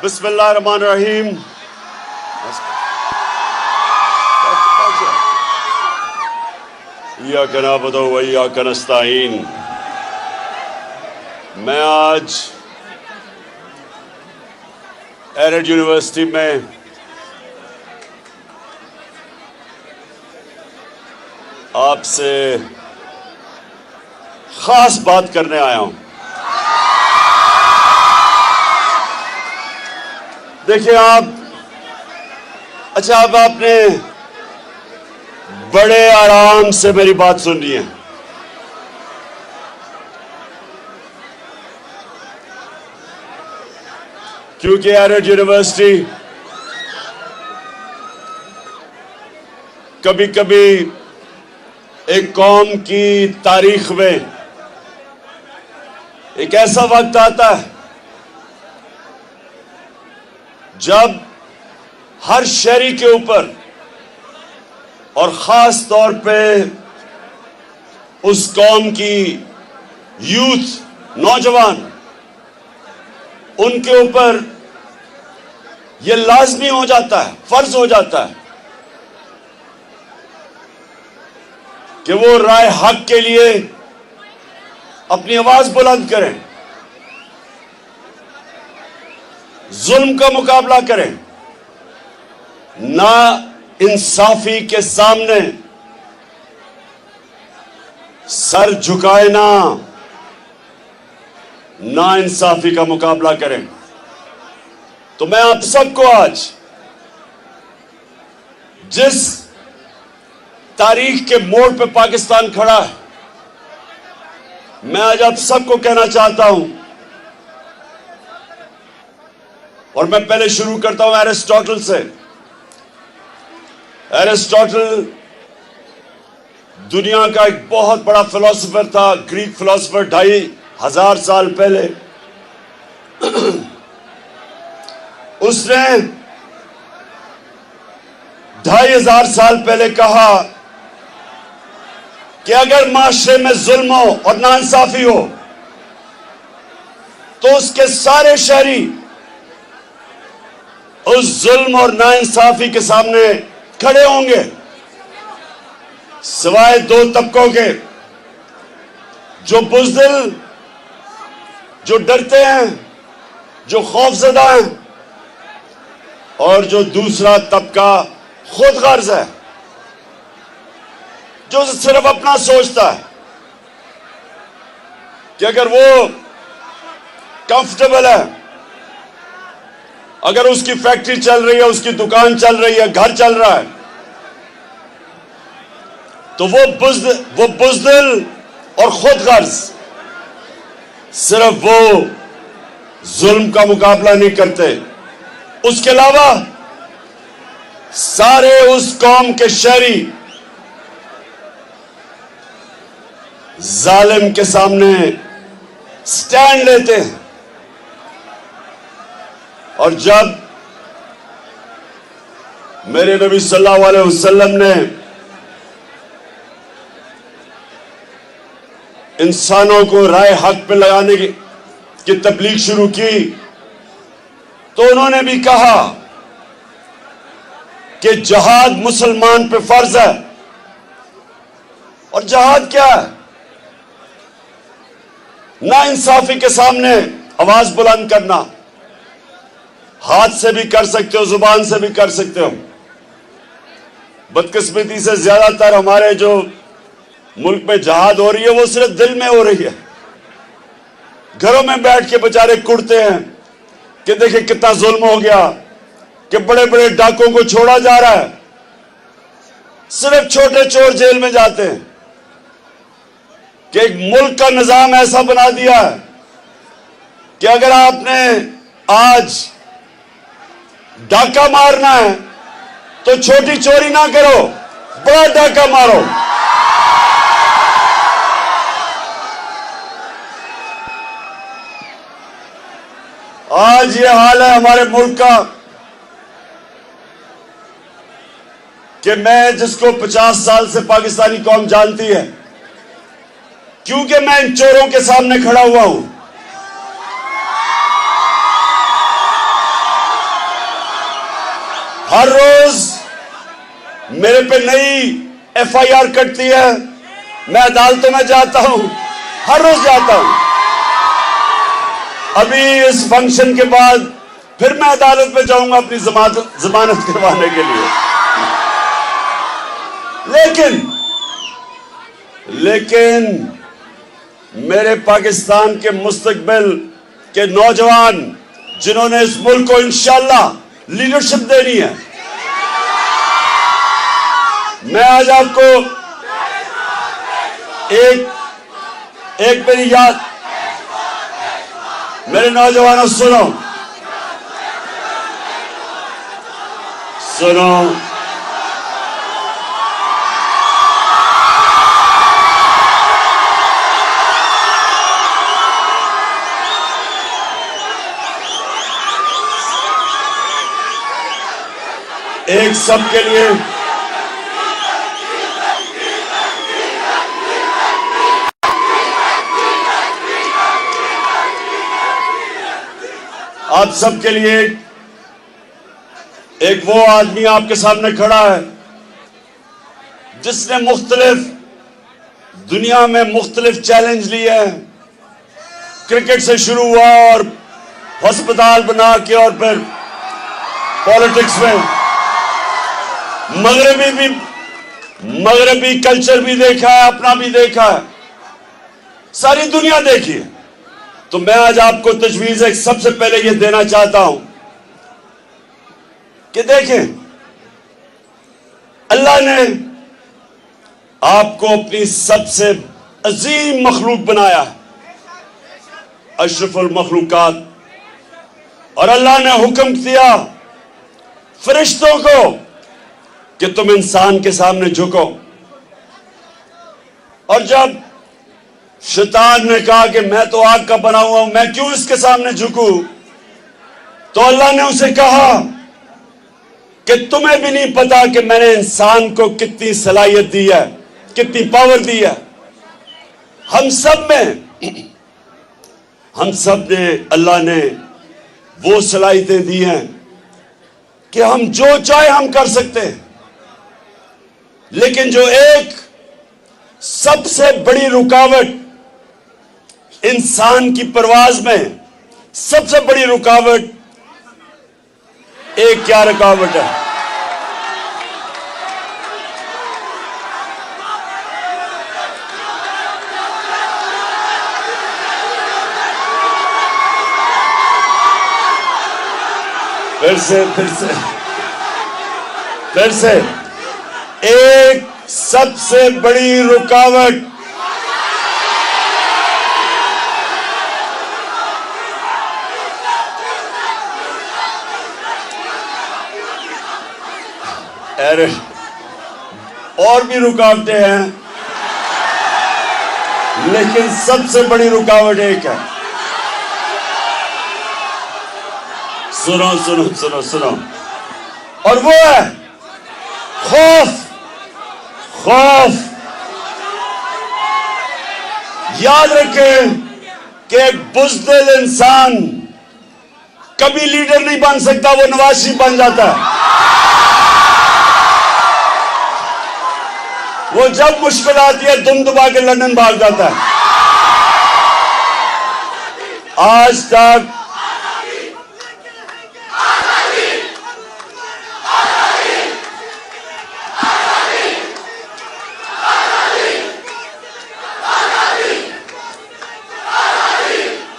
बिस्मिल्लाहिर्रहमानिर्रहीम। इय्याका नअबुदु व इय्याका नस्तईन। मैं आज एरेड यूनिवर्सिटी में आपसे खास बात करने आया हूं। देखिए अब आपने बड़े आराम से मेरी बात सुननी है। क्योंकि एरेड यूनिवर्सिटी कभी कभी एक कौम की तारीख में एक ऐसा वक्त आता है जब हर शहरी के ऊपर और खास तौर पे उस कौम की यूथ, नौजवान, उनके ऊपर यह लाजमी हो जाता है, फर्ज हो जाता है कि वो राय हक के लिए अपनी आवाज बुलंद करें, जुल्म का मुकाबला करें, ना इंसाफी के सामने सर झुकाए, ना इंसाफी का मुकाबला करें। तो मैं आप सबको आज जिस तारीख के मोड़ पे पाकिस्तान खड़ा है, मैं आज आप सबको कहना चाहता हूं, और मैं पहले शुरू करता हूं एरिस्टोटल से। एरिस्टोटल दुनिया का एक बहुत बड़ा फिलोसोफर था, ग्रीक फिलोसोफर, 2500 साल पहले। उसने 2500 साल पहले कहा कि अगर माशरे में जुल्म हो और नाइंसाफी हो तो उसके सारे शहरी उस जुल्म और नाइंसाफी के सामने खड़े होंगे, सिवाय दो तबकों के, जो बुज़दिल, जो डरते हैं, जो खौफजदा हैं, और जो दूसरा तबका खुद गर्ज है, जो सिर्फ अपना सोचता है कि अगर वो कंफर्टेबल है, अगर उसकी फैक्ट्री चल रही है, उसकी दुकान चल रही है, घर चल रहा है, तो वो बुज़दिल और खुद गर्ज, सिर्फ वो जुल्म का मुकाबला नहीं करते, उसके अलावा सारे उस कौम के शहरी जालिम के सामने स्टैंड लेते हैं। और जब मेरे नबी सल्लल्लाहु अलैहि वसल्लम ने इंसानों को राय हक पे लगाने की तबलीग शुरू की, तो उन्होंने भी कहा कि जहाद मुसलमान पे फर्ज है। और जहाद क्या है? ना इंसाफी के सामने आवाज बुलंद करना। हाथ से भी कर सकते हो, जुबान से भी कर सकते हो। बदकिस्मती से ज्यादातर हमारे जो मुल्क में जहाद हो रही है वो सिर्फ दिल में हो रही है। घरों में बैठ के बेचारे कुड़ते हैं कि देखिए कितना जुल्म हो गया, कि बड़े बड़े डाकुओं को छोड़ा जा रहा है, सिर्फ छोटे चोर जेल में जाते हैं। कि एक मुल्क का निजाम ऐसा बना दिया है कि अगर आपने आज डाका मारना है तो छोटी चोरी ना करो, बड़ा डाका मारो। आज ये हाल है हमारे मुल्क का कि मैं जिसको 50 साल से पाकिस्तानी कौम जानती है, क्योंकि मैं इन चोरों के सामने खड़ा हुआ हूं। हर रोज मेरे पे नई FIR कटती है, मैं अदालतों में जाता हूं, हर रोज जाता हूं। अभी इस फंक्शन के बाद फिर मैं अदालत में जाऊंगा अपनी जमानत करवाने के लिए। लेकिन मेरे पाकिस्तान के मुस्तकबिल के नौजवान जिन्होंने इस मुल्क को इंशाअल्लाह लीडरशिप देनी है, मैं आज आपको एक मेरी याद, मेरे नौजवानों सुनो, एक सबके लिए आप सबके लिए एक वो आदमी आपके सामने खड़ा है जिसने दुनिया में मुख्तलिफ चैलेंज लिए हैं। क्रिकेट से शुरू हुआ और अस्पताल बना के और फिर पॉलिटिक्स में मगरबी कल्चर भी देखा है, अपना भी देखा है, सारी दुनिया देखी है। तो मैं आज आपको तजवीज़ एक सबसे पहले ये देना चाहता हूं कि देखें, अल्लाह ने आपको अपनी सबसे अजीम मखलूक बनाया है, अशरफुल मखलूकात, और अल्लाह ने हुक्म दिया फरिश्तों को कि तुम इंसान के सामने झुको। और जब शैतान ने कहा कि मैं तो आग का बना हुआ हूं, मैं क्यों इसके सामने झुकूं, तो अल्लाह ने उसे कहा कि तुम्हें भी नहीं पता कि मैंने इंसान को कितनी सलाहियत दी है, कितनी पावर दी है। हम सब ने अल्लाह ने वो सलाहियतें दी हैं कि हम जो चाहे हम कर सकते हैं। लेकिन जो एक सबसे बड़ी रुकावट इंसान की परवाज में, सबसे बड़ी रुकावट, एक क्या रुकावट है? फिर से एक सबसे बड़ी रुकावट अरे और भी रुकावटें हैं, लेकिन सबसे बड़ी रुकावट एक है। सुनो सुनो सुनो सुनो, और वो है खौफ। याद रखें कि एक बुज़दिल इंसान कभी लीडर नहीं बन सकता, वो नवाज शरीफ बन जाता है। वो जब मुश्किल आती है दुम दबा के लंदन भाग जाता है। आज तक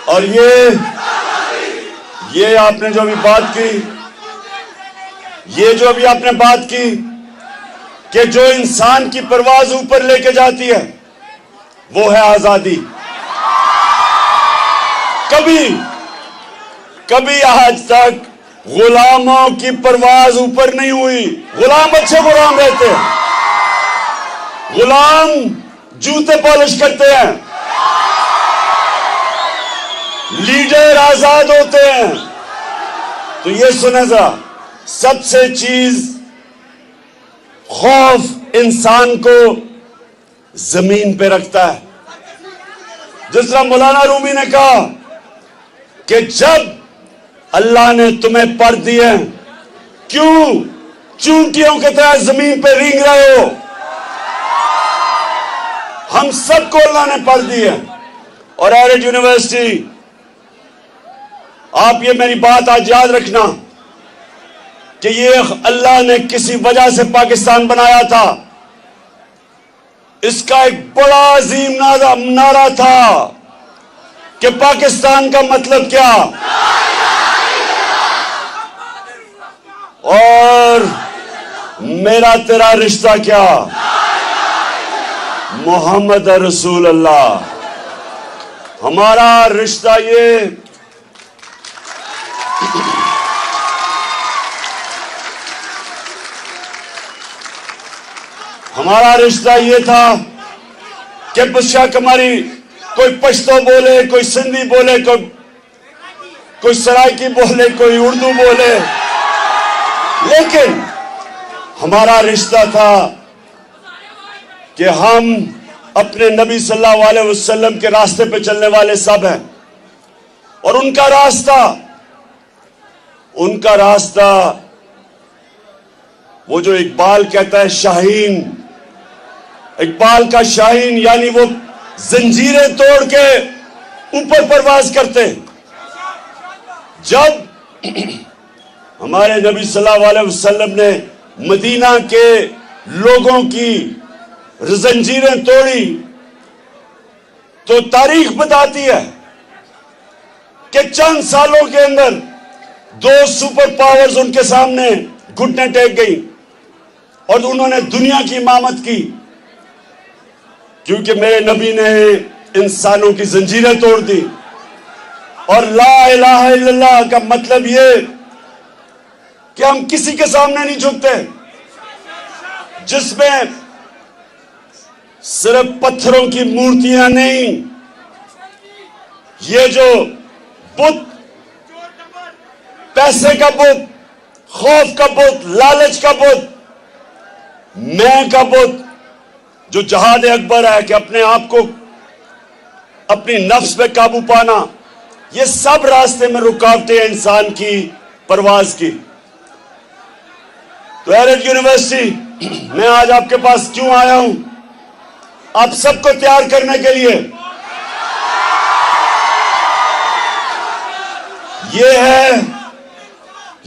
और ये आपने जो अभी बात की, ये जो अभी आपने बात की कि जो इंसान की परवाज ऊपर लेके जाती है वो है आजादी। कभी आज तक गुलामों की परवाज ऊपर नहीं हुई। गुलाम अच्छे गुलाम रहते हैं, गुलाम जूते पॉलिश करते हैं, लीडर आजाद होते हैं। तो ये सुने जरा, सबसे चीज खौफ इंसान को जमीन पे रखता है। जिस तरह मौलाना रूमी ने कहा कि जब अल्लाह ने तुम्हें पर दिए, क्यों चूंटियों की तरह जमीन पे रेंग रहे हो। हम सबको अल्लाह ने पढ़ दी है। और एरेड यूनिवर्सिटी, आप ये मेरी बात आज याद रखना कि ये अल्लाह ने किसी वजह से पाकिस्तान बनाया था। इसका एक बड़ा अजीम नारा था कि पाकिस्तान का मतलब क्या, और मेरा तेरा रिश्ता क्या, मोहम्मद रसूल अल्लाह। हमारा रिश्ता ये था कि बेशक हमारी कोई पश्तो बोले, कोई सिंधी बोले, कोई सराइकी बोले, कोई उर्दू बोले, लेकिन हमारा रिश्ता था कि हम अपने नबी सल्लल्लाहु अलैहि वसल्लम के रास्ते पे चलने वाले सब हैं। और उनका रास्ता वो जो इकबाल कहता है शाहीन, इकबाल का शाहीन यानी वो जंजीरें तोड़ के ऊपर परवाज करते। जब हमारे नबी सल्लल्लाहु अलैहि वसल्लम ने मदीना के लोगों की जंजीरें तोड़ी, तो तारीख बताती है कि चंद सालों के अंदर 2 सुपर पावर्स उनके सामने घुटने टेक गई और उन्होंने दुनिया की इमामत की, क्योंकि मेरे नबी ने इंसानों की जंजीरें तोड़ दी। और ला इलाहा इल्लल्लाह का मतलब ये कि हम किसी के सामने नहीं झुकते, जिसमें सिर्फ पत्थरों की मूर्तियां नहीं, ये जो बुत, पैसे का बुत, खौफ का बुत, लालच का बुत, मैं का बुत, जो जहाद अकबर है कि अपने आप को, अपनी नफ्स पे काबू पाना, ये सब रास्ते में रुकावटें इंसान की परवाज की। तो एरेड यूनिवर्सिटी, मैं आज आपके पास क्यों आया हूं? आप सबको तैयार करने के लिए।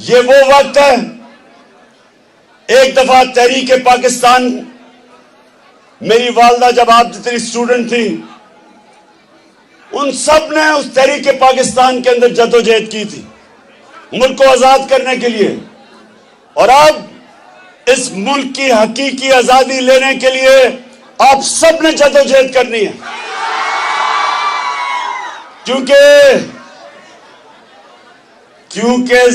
ये वो वक्त है, एक दफा तहरीक पाकिस्तान, मेरी वालदा जब आप जितनी स्टूडेंट थी, उन सब ने उस तहरीक पाकिस्तान के अंदर जदोजहद की थी मुल्क को आजाद करने के लिए। और अब इस मुल्क की हकीकी आजादी लेने के लिए आप सब ने जदोजहद करनी है, क्योंकि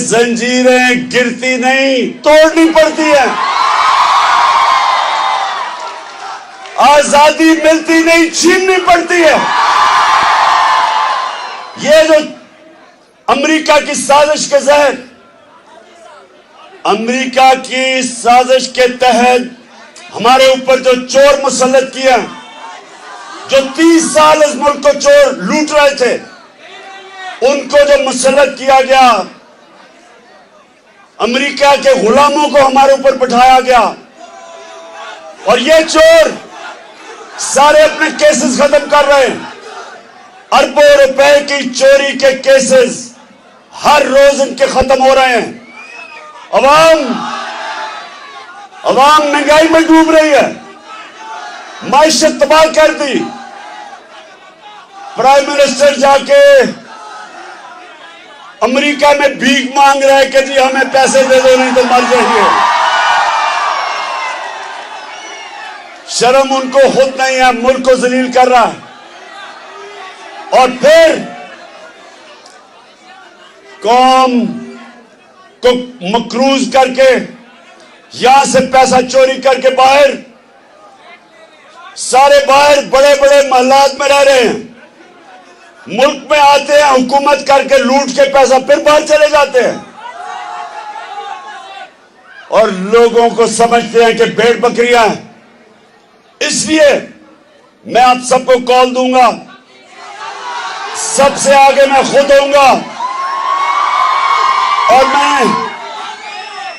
जंजीरें गिरती नहीं, तोड़नी पड़ती है। आजादी मिलती नहीं, छीननी पड़ती है। ये जो अमेरिका की साजिश के तहत, अमेरिका की साजिश के तहत हमारे ऊपर जो चोर मुसल्लत किया, जो 30 साल इस मुल्क को चोर लूट रहे थे, उनको जो मुसल्लत किया गया, अमेरिका के गुलामों को हमारे ऊपर बिठाया गया। और ये चोर सारे अपने केसेस खत्म कर रहे हैं। अरबों रुपए की चोरी के केसेस हर रोज इनके खत्म हो रहे हैं। अवाम महंगाई में डूब रही है, माइशत तबाह कर दी। प्राइम मिनिस्टर जाके अमेरिका में भीख मांग रहे कि जी हमें पैसे दे दो, नहीं तो मर जाएंगे। शर्म उनको खुद नहीं है, मुल्क को जलील कर रहा है। और फिर कौम को मकरूज करके यहां से पैसा चोरी करके सारे बाहर बड़े बड़े महल्लात में रह रहे हैं, मुल्क में आते हैं, हुकूमत करके लूट के पैसा फिर बाहर चले जाते हैं और लोगों को समझते हैं कि भेड़ बकरियां हैं। इसलिए मैं आप सबको कॉल दूंगा, सबसे आगे मैं खुद होऊंगा और मैं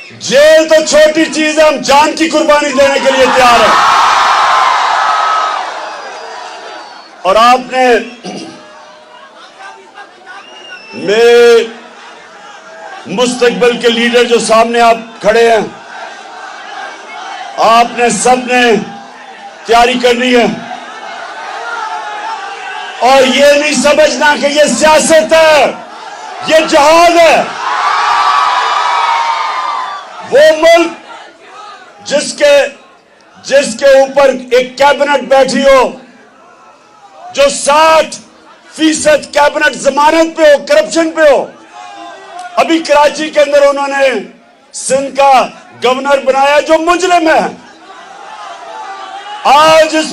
जेल तो छोटी चीज है, हम जान की कुर्बानी देने के लिए तैयार हैं। और आपने मेरे मुस्तकबिल के लीडर जो सामने आप खड़े हैं, आपने सबने तैयारी करनी है और ये नहीं समझना कि ये सियासत है, ये जहाद है। वो मुल्क जिसके ऊपर एक कैबिनेट बैठी हो जो 60% कैबिनेट जमानत पे हो, करप्शन पे हो। अभी कराची के अंदर उन्होंने सिंध का गवर्नर बनाया जो मुजरिम है। आज इस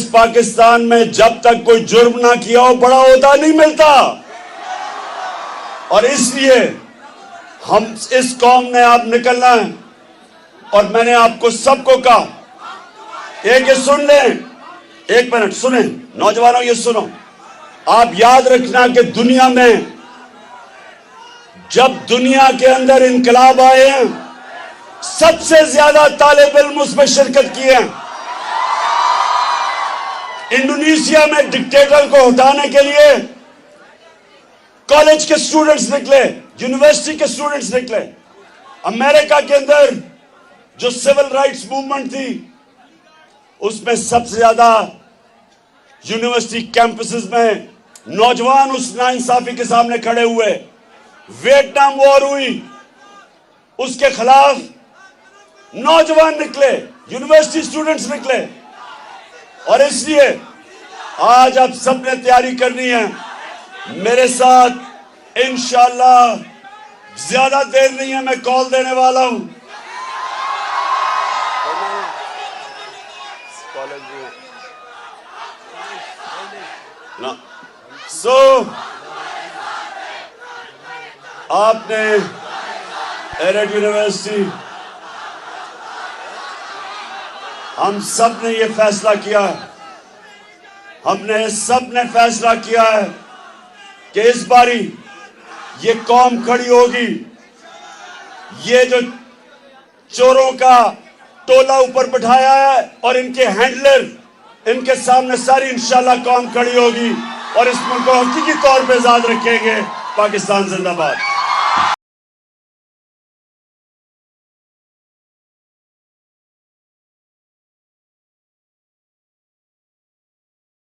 पाकिस्तान में जब तक कोई जुर्म ना किया हो बड़ा ओहदा नहीं मिलता। और इसलिए हम इस कौम ने आप निकलना है। और मैंने आपको सबको कहा, एक ये सुन लें, एक मिनट सुने नौजवानों, ये सुनो। आप याद रखना कि दुनिया में जब दुनिया के अंदर इनकलाब आए हैं, सबसे ज्यादा तालिब इल्म उसमें शिरकत किए हैं। इंडोनेशिया में डिक्टेटर को हटाने के लिए कॉलेज के स्टूडेंट्स निकले, यूनिवर्सिटी के स्टूडेंट्स निकले। अमेरिका के अंदर जो सिविल राइट्स मूवमेंट थी, उसमें सबसे ज्यादा यूनिवर्सिटी कैंपसेस में नौजवान उस नाइंसाफी के सामने खड़े हुए। वियतनाम वॉर हुई, उसके खिलाफ नौजवान निकले, यूनिवर्सिटी स्टूडेंट्स निकले। और इसलिए आज आप सबने तैयारी करनी है मेरे साथ। इंशाअल्लाह ज्यादा देर नहीं है, मैं कॉल देने वाला हूं। आपने एरेड यूनिवर्सिटी, हम सब ने ये फैसला किया है, हमने सब ने फैसला किया है कि इस बारी ये कौम खड़ी होगी। ये जो चोरों का टोला ऊपर बिठाया है और इनके हैंडलर, इनके सामने सारी इंशाल्लाह कौम खड़ी होगी और इस मुल्क को हकीकी तौर पे आजाद रखेंगे। पाकिस्तान जिंदाबाद।